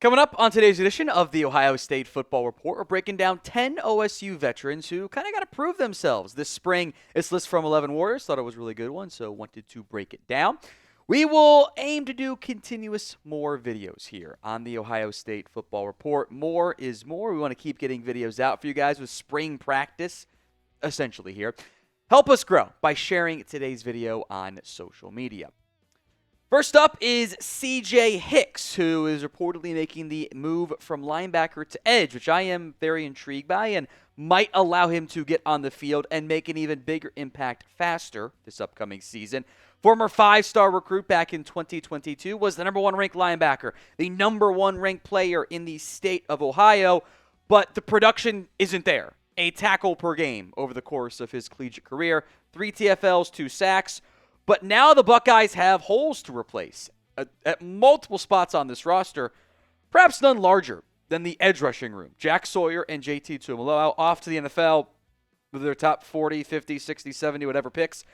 Coming up on today's edition of the Ohio State Football Report, we're breaking down 10 OSU veterans who kind of got to prove themselves this spring. This list from 11 Warriors. Thought it was a really good one, so wanted to break it down. We will aim to do continuous more videos here on the Ohio State Football Report. More is more. We want to keep getting videos out for you guys with spring practice, essentially here. Help us grow by sharing today's video on social media. First up is C.J. Hicks, who is reportedly making the move from linebacker to edge, which I am very intrigued by and might allow him to get on the field and make an even bigger impact faster this upcoming season. Former 5-star recruit back in 2022 was the number 1 ranked linebacker, the number 1 ranked player in the state of Ohio, but the production isn't there. A tackle per game over the course of his collegiate career, 3 TFLs, 2 sacks. But now the Buckeyes have holes to replace at multiple spots on this roster, perhaps none larger than the edge rushing room. Jack Sawyer and JT Tuimoloau off to the NFL with their top 40, 50, 60, 70, whatever picks.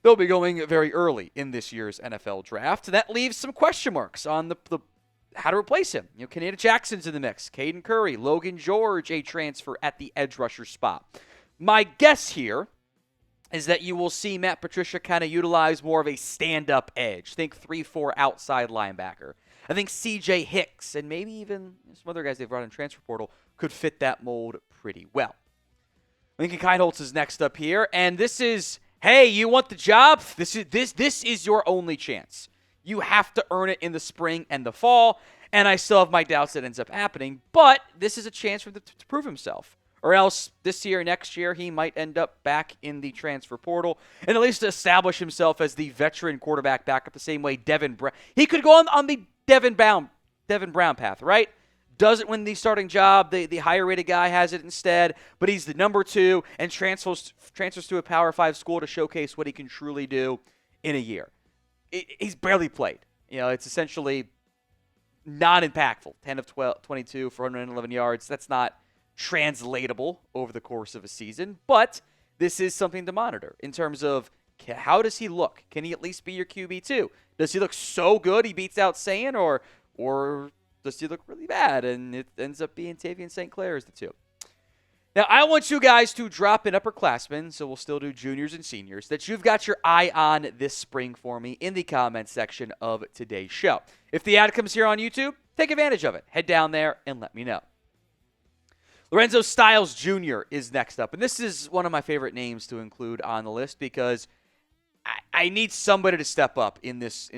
They'll be going very early in this year's NFL draft. That leaves some question marks on the how to replace him. Kenyatta Jackson's in the mix. Caden Curry, Logan George, a transfer at the edge rusher spot. My guess here is that you will see Matt Patricia kind of utilize more of a stand-up edge. Think 3-4 outside linebacker. I think C.J. Hicks and maybe even some other guys they've brought in transfer portal could fit that mold pretty well. Lincoln Kienholz is next up here, and this is, hey, you want the job? This is your only chance. You have to earn it in the spring and the fall, and I still have my doubts that ends up happening, but this is a chance for him to prove himself. Or else this year, next year, he might end up back in the transfer portal and at least establish himself as the veteran quarterback backup the same way Devin Brown. He could go on the Devin Brown path, right? Doesn't win the starting job. The higher rated guy has it instead, but he's the number 2 and transfers to a Power 5 school to showcase what he can truly do in a year. He's barely played. It's essentially not impactful. 10 of 22 for 111 yards. That's not translatable over the course of a season, but this is something to monitor in terms of how does he look? Can he at least be your QB2? Does he look so good he beats out Sayin, or does he look really bad and it ends up being Tavian St. Clair as the 2? Now, I want you guys to drop in upperclassmen, so we'll still do juniors and seniors, that you've got your eye on this spring for me in the comments section of today's show. If the ad comes here on YouTube, take advantage of it. Head down there and let me know. Lorenzo Styles Jr. is next up, and this is one of my favorite names to include on the list because I need somebody to step up in this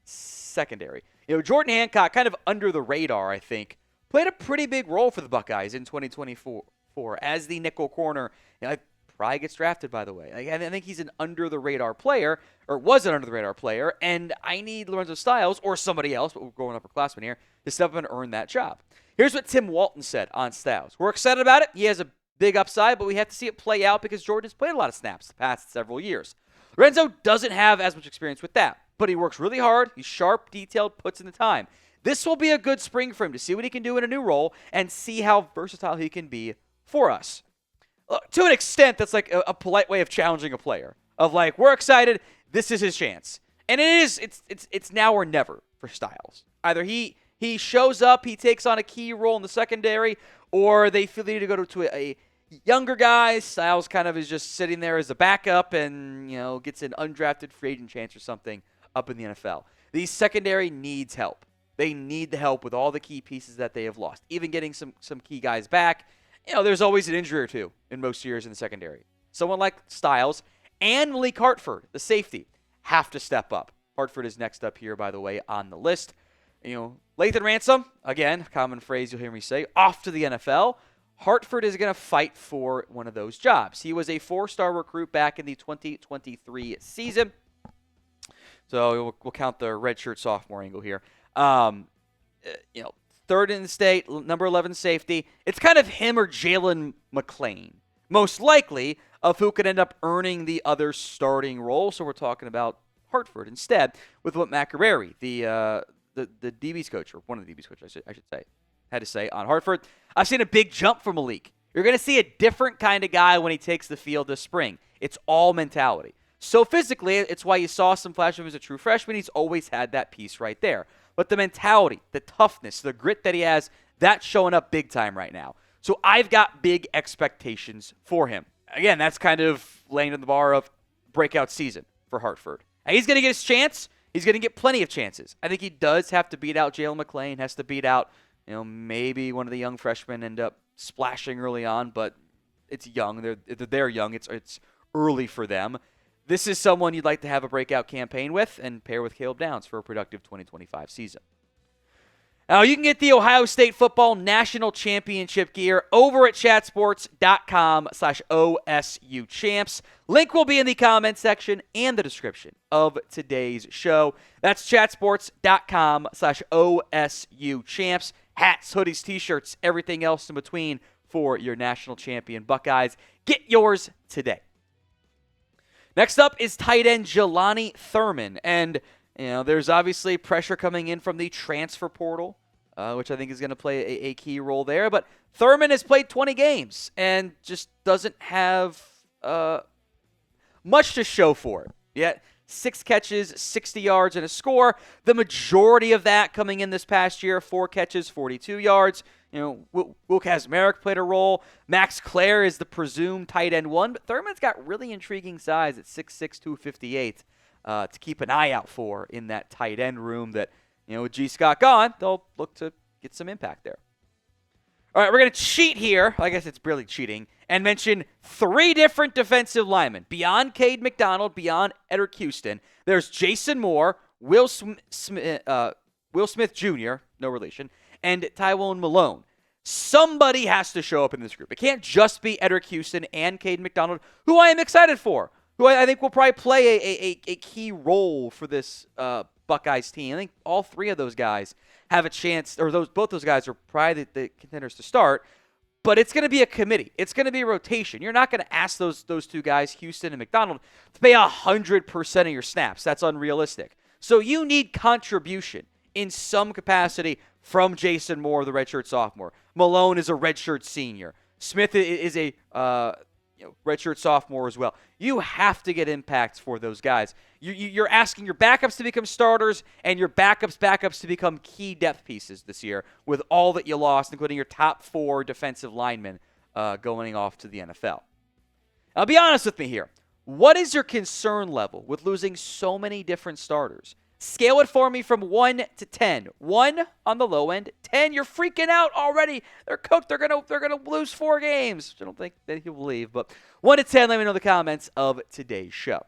secondary. Jordan Hancock, kind of under the radar, I think, played a pretty big role for the Buckeyes in 2024 as the nickel corner. Probably gets drafted, by the way. I think he's an under-the-radar player, or was an under-the-radar player, and I need Lorenzo Styles, or somebody else, but we're going upperclassmen here, to step up and earn that job. Here's what Tim Walton said on Styles. We're excited about it. He has a big upside, but we have to see it play out because Jordan has played a lot of snaps the past several years. Lorenzo doesn't have as much experience with that, but he works really hard. He's sharp, detailed, puts in the time. This will be a good spring for him to see what he can do in a new role and see how versatile he can be for us. To an extent, that's like a polite way of challenging a player. Of like, we're excited, this is his chance. And it's now or never for Styles. Either he shows up, he takes on a key role in the secondary, or they feel they need to go to a younger guy. Styles kind of is just sitting there as a backup and, gets an undrafted free agent chance or something up in the NFL. The secondary needs help. They need the help with all the key pieces that they have lost. Even getting some key guys back. There's always an injury or two in most years in the secondary. Someone like Styles and Malik Hartford, the safety, have to step up. Hartford is next up here, by the way, on the list. Lathan Ransom, again, common phrase you'll hear me say, off to the NFL. Hartford is going to fight for one of those jobs. He was a 4-star recruit back in the 2023 season. So we'll count the redshirt sophomore angle here. Third in the state, number 11 safety. It's kind of him or Jalen McClain, most likely, of who could end up earning the other starting role. So we're talking about Hartford instead, with what Macareri, the DB's coach, or one of the DB's coaches, I should say, had to say on Hartford. I've seen a big jump from Malik. You're going to see a different kind of guy when he takes the field this spring. It's all mentality. So physically, it's why you saw some flash of him as a true freshman. He's always had that piece right there. but the mentality, the toughness, the grit that he has, that's showing up big time right now. So I've got big expectations for him. Again, that's kind of laying on the bar of breakout season for Hartford. And he's going to get his chance. He's going to get plenty of chances. I think he does have to beat out Jalen McLean, has to beat out, maybe one of the young freshmen end up splashing early on, but it's young. They're young. It's early for them. This is someone you'd like to have a breakout campaign with and pair with Caleb Downs for a productive 2025 season. Now, you can get the Ohio State Football National Championship gear over at chatsports.com/OSU champs. Link will be in the comment section and the description of today's show. That's chatsports.com/OSU champs. Hats, hoodies, t-shirts, everything else in between for your national champion Buckeyes. Get yours today. Next up is tight end Jelani Thurman. And there's obviously pressure coming in from the transfer portal, which I think is going to play a key role there. But Thurman has played 20 games and just doesn't have much to show for it yet. 6 catches, 60 yards, and a score. The majority of that coming in this past year, 4 catches, 42 yards. Will Kazmarek played a role. Max Clare is the presumed tight end 1, but Thurman's got really intriguing size at 6'6", 258. To keep an eye out for in that tight end room that, with G. Scott gone, they'll look to get some impact there. All right, we're going to cheat here. I guess it's really cheating. And mention 3 different defensive linemen. Beyond Kayden McDonald, beyond Eddrick Houston, there's Jason Moore, Will Smith Jr., no relation, and Tywone Malone. Somebody has to show up in this group. It can't just be Eddrick Houston and Kayden McDonald, who I am excited for, who I think will probably play a key role for this Buckeyes team. I think all 3 of those guys have a chance, or both those guys are probably the contenders to start, but it's going to be a committee. It's going to be a rotation. You're not going to ask those 2 guys, Houston and McDonald, to play 100% of your snaps. That's unrealistic. So you need contribution in some capacity from Jason Moore, the redshirt sophomore. Malone is a redshirt senior. Smith is a redshirt sophomore as well. You have to get impacts for those guys. You're asking your backups to become starters and your backups to become key depth pieces this year with all that you lost, including your top 4 defensive linemen going off to the NFL. Now, be honest with me here. What is your concern level with losing so many different starters? Scale it for me from 1 to 10. 1 on the low end. 10, you're freaking out already. They're cooked. They're gonna lose 4 games. I don't think that he'll leave. But 1 to 10, let me know in the comments of today's show.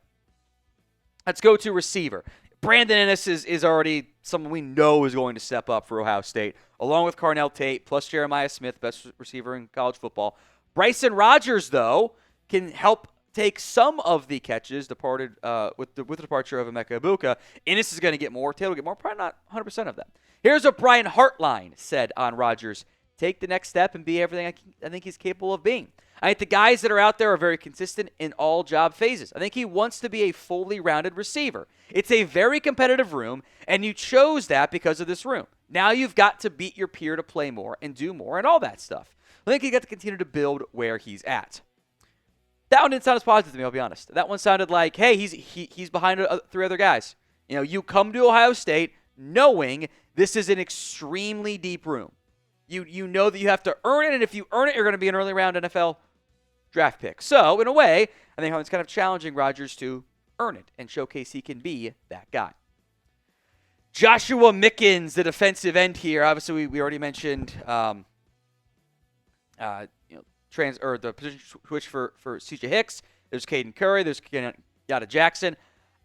Let's go to receiver. Brandon Ennis is already someone we know is going to step up for Ohio State, along with Carnell Tate, plus Jeremiah Smith, best receiver in college football. Bryson Rodgers, though, can help take some of the catches departed with the departure of Emeka Egbuka. Ennis is going to get more. Taylor will get more. Probably not 100% of that. Here's what Brian Hartline said on Rodgers. Take the next step and be everything I think he's capable of being. I think the guys that are out there are very consistent in all job phases. I think he wants to be a fully rounded receiver. It's a very competitive room, and you chose that because of this room. Now you've got to beat your peer to play more and do more and all that stuff. I think you got to continue to build where he's at. That one didn't sound as positive to me, I'll be honest. That one sounded like, hey, he's behind 3 other guys. You come to Ohio State knowing this is an extremely deep room. You know that you have to earn it, and if you earn it, you're going to be an early round NFL draft pick. So, in a way, I think it's kind of challenging Rodgers to earn it and showcase he can be that guy. Joshua Mickens, the defensive end here. Obviously, we already mentioned the position switch for CJ Hicks. There's Caden Curry. There's Yada Jackson.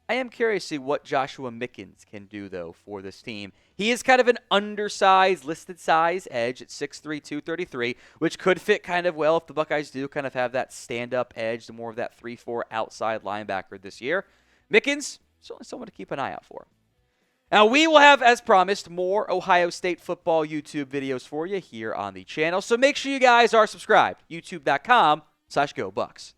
I am curious to see what Joshua Mickens can do, though, for this team. He is kind of an undersized, listed size edge at 6'3", 233, which could fit kind of well if the Buckeyes do kind of have that stand-up edge, the more of that 3-4 outside linebacker this year. Mickens, certainly someone to keep an eye out for. Now, we will have, as promised, more Ohio State football YouTube videos for you here on the channel. So make sure you guys are subscribed. YouTube.com/GoBucks.